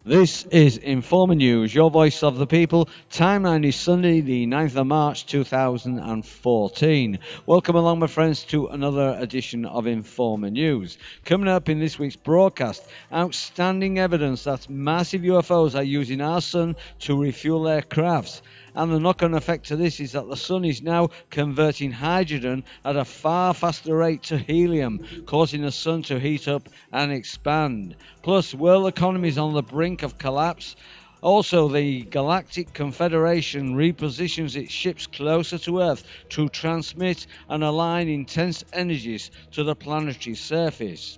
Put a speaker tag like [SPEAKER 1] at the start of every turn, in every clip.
[SPEAKER 1] This is Informer News, your voice of the people. Timeline is Sunday, the 9th of March 2014. Welcome along, my friends, to another edition of Informer News. Coming up in this week's broadcast, outstanding evidence that massive UFOs are using our sun to refuel their crafts. And the knock-on effect to this is that the sun is now converting hydrogen at a far faster rate to helium, causing the sun to heat up and expand. Plus, world economy is on the brink of collapse. Also, the Galactic Confederation repositions its ships closer to Earth to transmit and align intense energies to the planetary surface.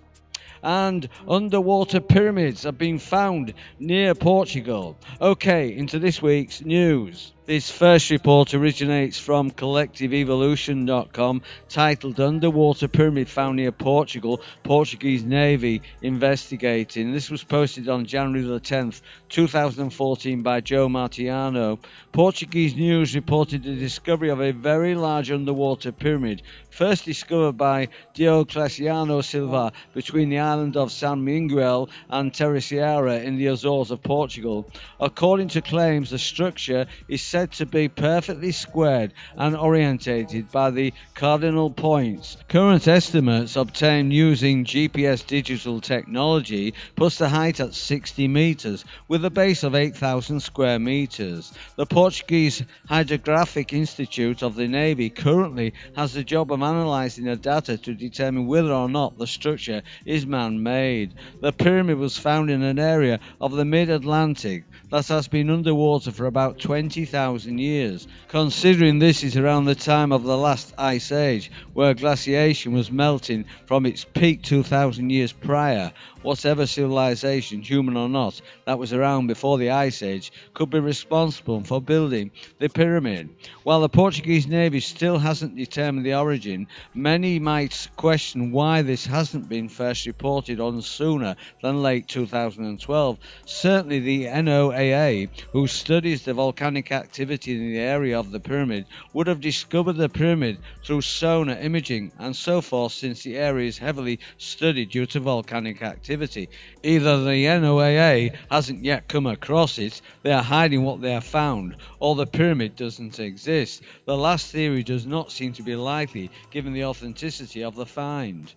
[SPEAKER 1] And underwater pyramids have been found near Portugal. Okay, into this week's news. This first report originates from collectiveevolution.com, titled Underwater Pyramid Found Near Portugal, Portuguese Navy Investigating. This was posted on January the 10th, 2014 by Joe Martiano. Portuguese News reported the discovery of a very large underwater pyramid, first discovered by Diocleciano Silva between the island of San Miguel and Terceira in the Azores of Portugal. According to claims, the structure is said to be perfectly squared and orientated by the cardinal points. Current estimates obtained using GPS digital technology puts the height at 60 meters with a base of 8,000 square meters. The Portuguese Hydrographic Institute of the Navy currently has the job of analyzing the data to determine whether or not the structure is man-made. The pyramid was found in an area of the mid-Atlantic that has been underwater for about 20,000 years. Considering this is around the time of the last ice age, where glaciation was melting from its peak 2,000 years prior, whatever civilization, human or not, that was around before the ice age could be responsible for building the pyramid. While the Portuguese Navy still hasn't determined the origin, many might question why this hasn't been first reported on sooner than late 2012. Certainly the NOAA, who studies the volcanic activity in the area of the pyramid, would have discovered the pyramid through sonar imaging and so forth, since the area is heavily studied due to volcanic activity. Either the NOAA hasn't yet come across it, they are hiding what they have found, or the pyramid doesn't exist. The last theory does not seem to be likely given the authenticity of the find.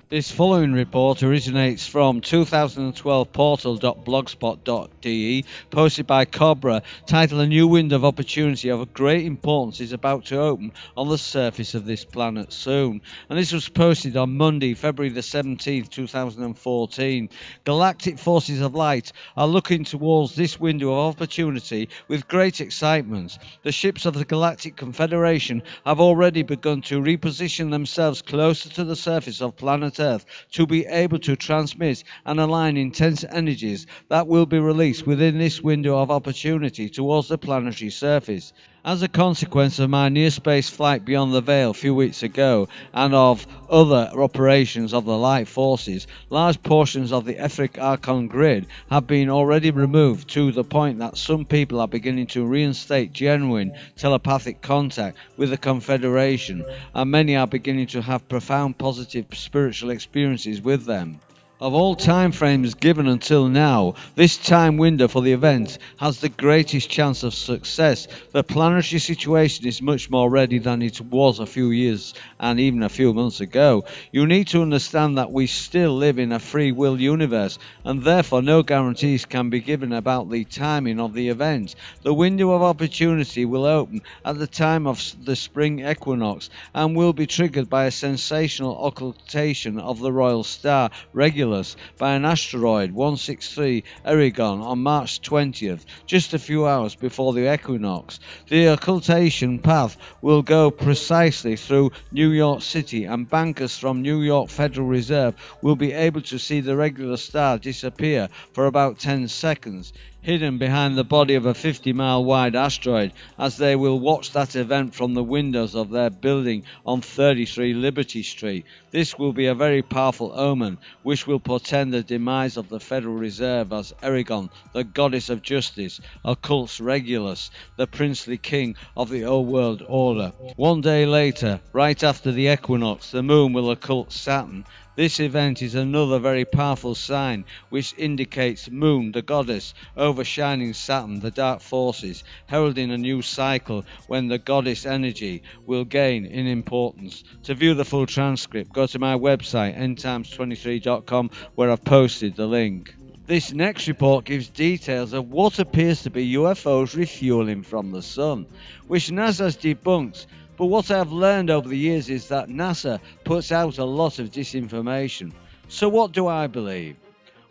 [SPEAKER 1] This following report originates from 2012 portal.blogspot.de, posted by Cobra, titled A New Window of Opportunity of Great Importance is about to open on the surface of this planet soon. And this was posted on Monday, February the 17th, 2014. Galactic forces of light are looking towards this window of opportunity with great excitement. The ships of the Galactic Confederation have already begun to reposition themselves closer to the surface of planet Earth to be able to transmit and align intense energies that will be released within this window of opportunity towards the planetary surface. As a consequence of my near-space flight beyond the veil a few weeks ago and of other operations of the light forces, large portions of the etheric Archon grid have been already removed, to the point that some people are beginning to reinstate genuine telepathic contact with the Confederation, and many are beginning to have profound positive spiritual experiences with them. Of all time frames given until now, this time window for the event has the greatest chance of success. The planetary situation is much more ready than it was a few years and even a few months ago. You need to understand that we still live in a free will universe, and therefore no guarantees can be given about the timing of the event. The window of opportunity will open at the time of the spring equinox and will be triggered by a sensational occultation of the royal star Regulus by an asteroid 163 Erigon on March 20th, just a few hours before the equinox. The occultation path will go precisely through New York City, and bankers from New York Federal Reserve will be able to see the regular star disappear for about 10 seconds, hidden behind the body of a 50-mile wide asteroid, as they will watch that event from the windows of their building on 33 Liberty Street. This will be a very powerful omen, which will portend the demise of the Federal Reserve, as Erigon, the goddess of justice, occults Regulus, the princely king of the old world order. One day later, right after the equinox, the moon will occult Saturn. This event is another very powerful sign which indicates Moon, the goddess, overshining Saturn, the dark forces, heralding a new cycle when the goddess energy will gain in importance. To view the full transcript, go to my website endtimes23.com, where I've posted the link. This next report gives details of what appears to be UFOs refueling from the sun, which NASA has debunked. But what I have learned over the years is that NASA puts out a lot of disinformation. So what do I believe?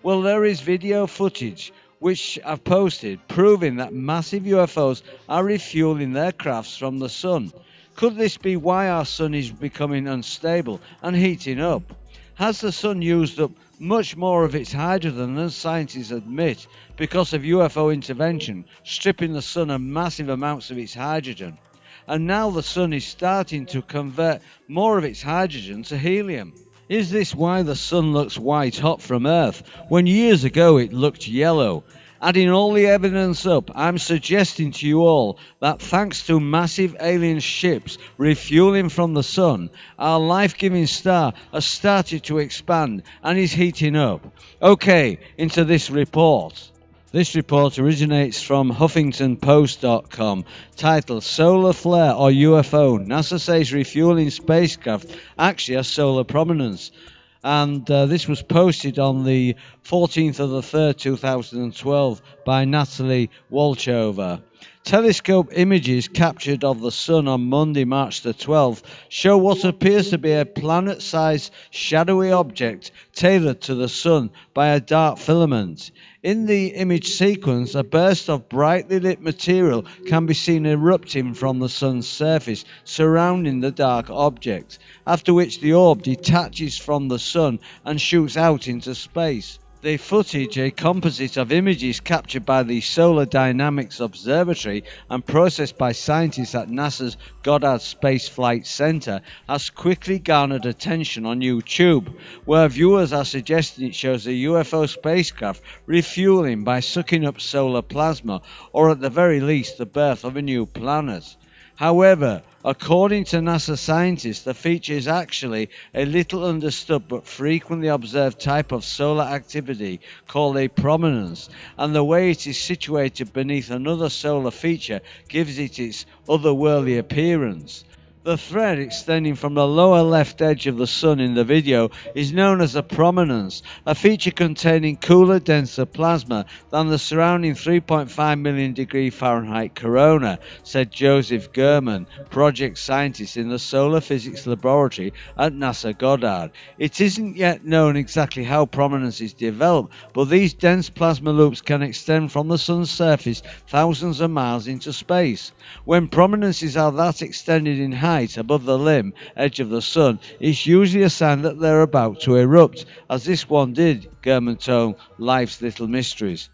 [SPEAKER 1] Well, there is video footage which I've posted proving that massive UFOs are refueling their crafts from the sun. Could this be why our sun is becoming unstable and heating up? Has the sun used up much more of its hydrogen than scientists admit because of UFO intervention, stripping the sun of massive amounts of its hydrogen? And now the sun is starting to convert more of its hydrogen to helium. Is this why the sun looks white hot from Earth, when years ago it looked yellow? Adding all the evidence up, I'm suggesting to you all that thanks to massive alien ships refueling from the sun, our life-giving star has started to expand and is heating up. Okay, into this report. This report originates from HuffingtonPost.com, titled Solar Flare or UFO. NASA says refueling spacecraft actually has solar prominence. And this was posted on the 14th of the 3rd, 2012 by Natalie Walchover. Telescope images captured of the sun on Monday, March the 12th, show what appears to be a planet-sized shadowy object tailored to the sun by a dark filament. In the image sequence, a burst of brightly lit material can be seen erupting from the sun's surface surrounding the dark object, after which the orb detaches from the sun and shoots out into space. The footage, a composite of images captured by the Solar Dynamics Observatory and processed by scientists at NASA's Goddard Space Flight Center, has quickly garnered attention on YouTube, where viewers are suggesting it shows a UFO spacecraft refueling by sucking up solar plasma, or at the very least the birth of a new planet. However, according to NASA scientists, the feature is actually a little understood but frequently observed type of solar activity called a prominence, and the way it is situated beneath another solar feature gives it its otherworldly appearance. The thread extending from the lower left edge of the sun in the video is known as a prominence, a feature containing cooler, denser plasma than the surrounding 3.5 million degree Fahrenheit corona, said Joseph Gurman, project scientist in the Solar Physics Laboratory at NASA Goddard. It isn't yet known exactly how prominence is developed, but these dense plasma loops can extend from the sun's surface thousands of miles into space. When prominences are that extended in height above the limb edge of the sun, it's usually a sign that they're about to erupt, as this one did, Gurman told Life's Little Mysteries.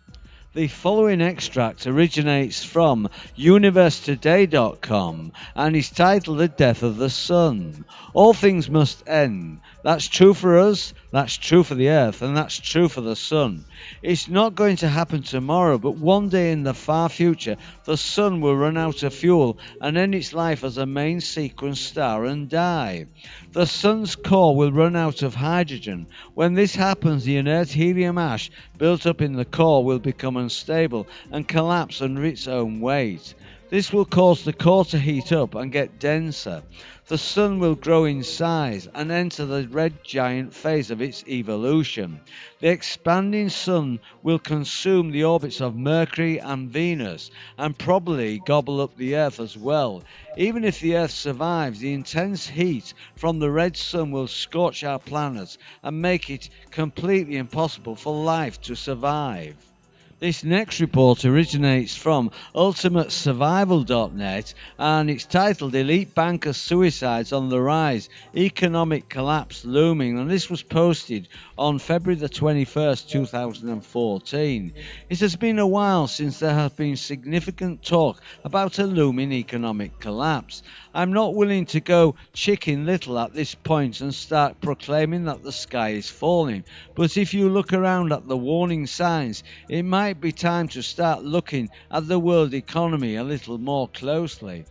[SPEAKER 1] The following extract originates from universetoday.com and is titled The Death of the Sun. All things must end. That's true for us, that's true for the Earth, and that's true for the Sun. It's not going to happen tomorrow, but one day in the far future, the Sun will run out of fuel and end its life as a main sequence star and die. The Sun's core will run out of hydrogen. When this happens, the inert helium ash built up in the core will become unstable and collapse under its own weight. This will cause the core to heat up and get denser. The Sun will grow in size and enter the red giant phase of its evolution. The expanding Sun will consume the orbits of Mercury and Venus, and probably gobble up the Earth as well. Even if the Earth survives, the intense heat from the red Sun will scorch our planet and make it completely impossible for life to survive. This next report originates from ultimatesurvival.net and it's titled Elite Banker Suicides on the Rise, Economic Collapse Looming, and this was posted on February the 21st, 2014. It has been a while since there has been significant talk about a looming economic collapse. I'm not willing to go chicken little at this point and start proclaiming that the sky is falling, but if you look around at the warning signs, it might be time to start looking at the world economy a little more closely.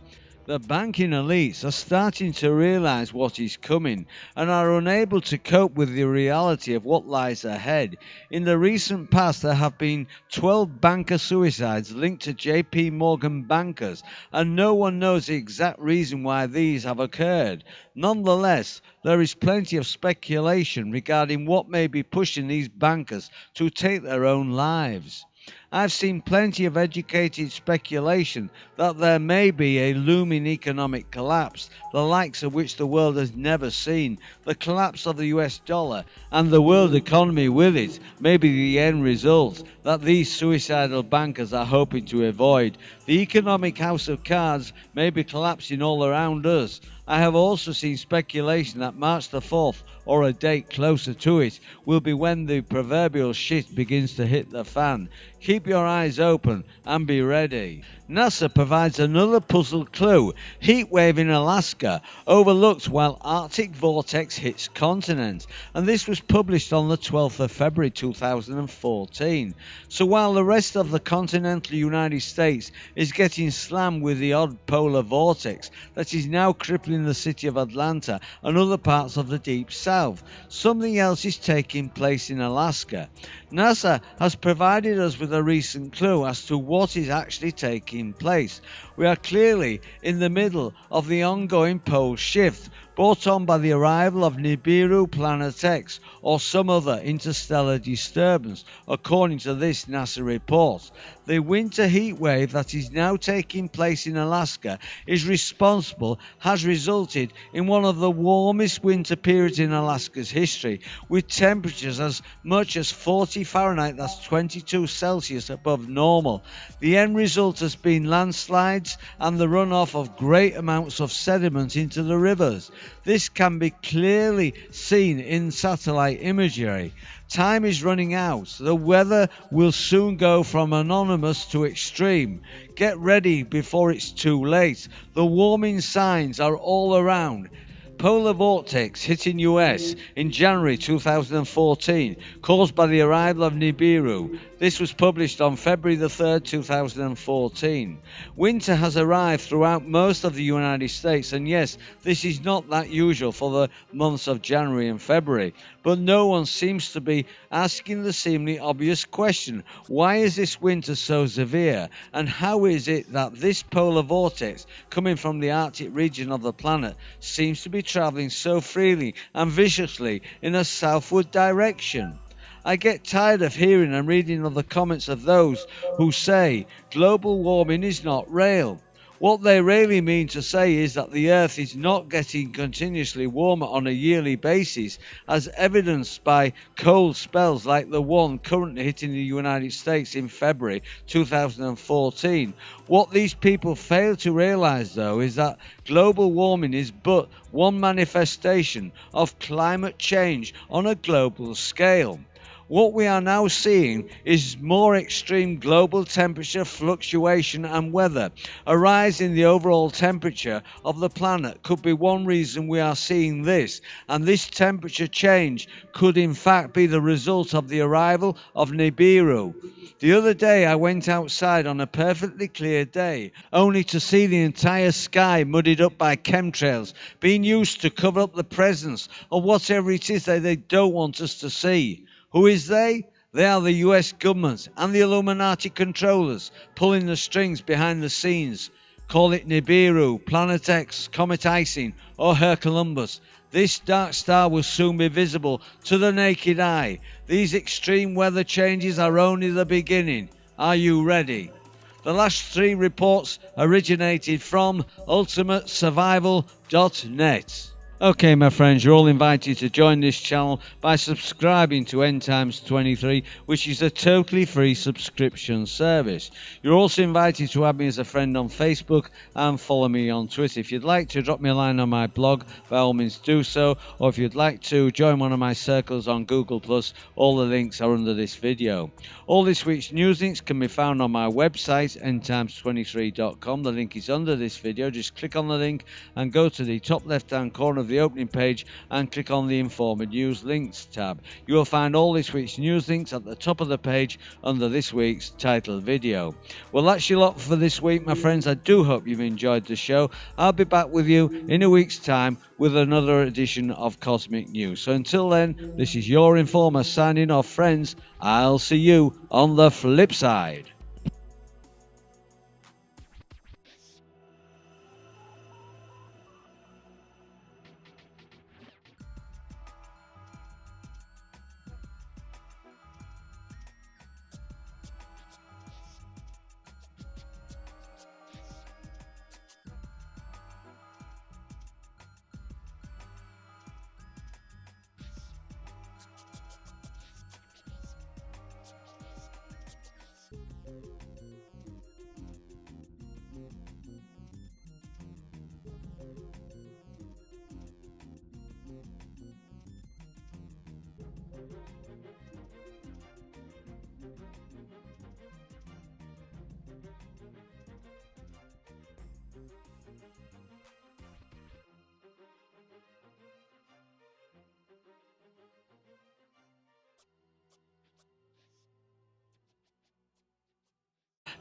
[SPEAKER 1] The banking elites are starting to realise what is coming and are unable to cope with the reality of what lies ahead. In the recent past, there have been 12 banker suicides linked to JP Morgan bankers, and no one knows the exact reason why these have occurred. Nonetheless, there is plenty of speculation regarding what may be pushing these bankers to take their own lives. I've seen plenty of educated speculation that there may be a looming economic collapse, the likes of which the world has never seen. The collapse of the US dollar and the world economy with it may be the end result that these suicidal bankers are hoping to avoid. The economic house of cards may be collapsing all around us. I have also seen speculation that March the 4th, or a date closer to it, will be when the proverbial shit begins to hit the fan. Keep your eyes open and be ready. NASA provides another puzzle clue. Heat wave in Alaska overlooked while Arctic vortex hits continent. And this was published on the 12th of February 2014. So while the rest of the continental United States is getting slammed with the odd polar vortex that is now crippling the city of Atlanta and other parts of the deep south, something else is taking place in Alaska. NASA has provided us with a recent clue as to what is actually taking place. We are clearly in the middle of the ongoing pole shift brought on by the arrival of Nibiru Planet X or some other interstellar disturbance, according to this NASA report. The winter heat wave that is now taking place in Alaska has resulted in one of the warmest winter periods in Alaska's history, with temperatures as much as 40 Fahrenheit, that's 22 Celsius above normal. The end result has been landslides and the runoff of great amounts of sediment into the rivers. This can be clearly seen in satellite imagery. Time is running out. The weather will soon go from anonymous to extreme. Get ready before it's too late. The warming signs are all around. Polar vortex hitting US in January 2014, caused by the arrival of Nibiru. This was published on February the 3rd, 2014. Winter has arrived throughout most of the United States, and yes, this is not that usual for the months of January and February. But no one seems to be asking the seemingly obvious question: why is this winter so severe? And how is it that this polar vortex, coming from the Arctic region of the planet, seems to be travelling so freely and viciously in a southward direction? I get tired of hearing and reading of the comments of those who say global warming is not real. What they really mean to say is that the Earth is not getting continuously warmer on a yearly basis, as evidenced by cold spells like the one currently hitting the United States in February 2014. What these people fail to realise, though, is that global warming is but one manifestation of climate change on a global scale. What we are now seeing is more extreme global temperature fluctuation and weather. A rise in the overall temperature of the planet could be one reason we are seeing this, and this temperature change could in fact be the result of the arrival of Nibiru. The other day I went outside on a perfectly clear day, only to see the entire sky muddied up by chemtrails being used to cover up the presence of whatever it is that they don't want us to see. Who is they? They are the US government and the Illuminati controllers pulling the strings behind the scenes. Call it Nibiru, Planet X, Comet Icing, or Hercolumbus. This dark star will soon be visible to the naked eye. These extreme weather changes are only the beginning. Are you ready? The last three reports originated from ultimatesurvival.net. Okay, my friends, you're all invited to join this channel by subscribing to End Times 23, which is a totally free subscription service. You're also invited to add me as a friend on Facebook and follow me on Twitter. If you'd like to drop me a line on my blog, by all means do so. Or if you'd like to join one of my circles on Google+, all the links are under this video. All this week's news links can be found on my website, endtimes23.com. The link is under this video. Just click on the link and go to the top left-hand corner of the opening page and click on the Informer News Links tab. You will find all this week's news links at the top of the page under this week's title video. Well, that's your lot for this week, my friends. I do hope you've enjoyed the show. I'll be back with you in a week's time with another edition of Cosmic News. So until then, this is your Informer signing off, friends. I'll see you on the flip side.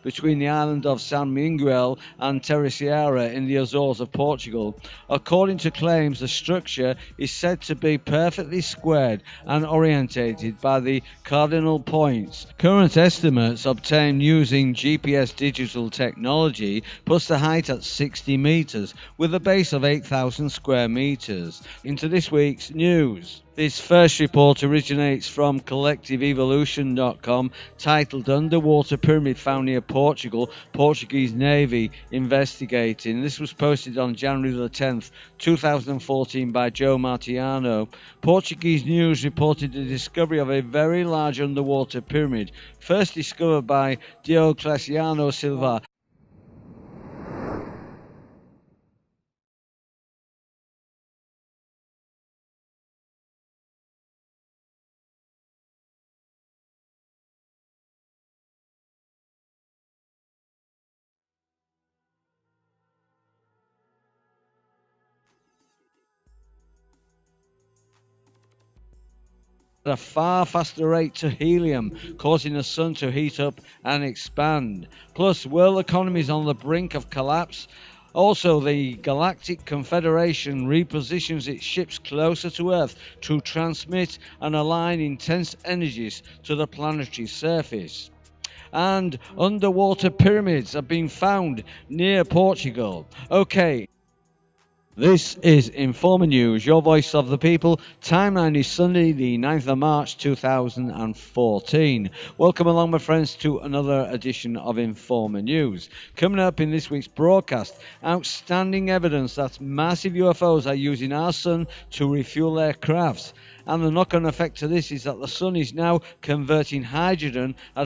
[SPEAKER 1] Between the island of San Miguel and Terceira in the Azores of Portugal. According to claims, the structure is said to be perfectly squared and orientated by the cardinal points. Current estimates obtained using GPS digital technology puts the height at 60 meters with a base of 8,000 square meters. Into this week's news. This first report originates from collectiveevolution.com, titled Underwater Pyramid Found Near Portugal, Portuguese Navy Investigating. This was posted on January the 10th, 2014 by Joe Martiano. Portuguese news reported the discovery of a very large underwater pyramid, first discovered by Diocleciano Silva. At a far faster rate to helium, causing the sun to heat up and expand. Plus, world economy is on the brink of collapse. Also, the Galactic Confederation repositions its ships closer to Earth to transmit and align intense energies to the planetary surface. And underwater pyramids have been found near Portugal. Okay. This is Informer News, your voice of the people. Timeline is Sunday, the 9th of March 2014. Welcome along, my friends, to another edition of Informer News. Coming up in this week's broadcast, outstanding evidence that massive UFOs are using our sun to refuel their crafts. And the knock-on effect to this is that the sun is now converting hydrogen as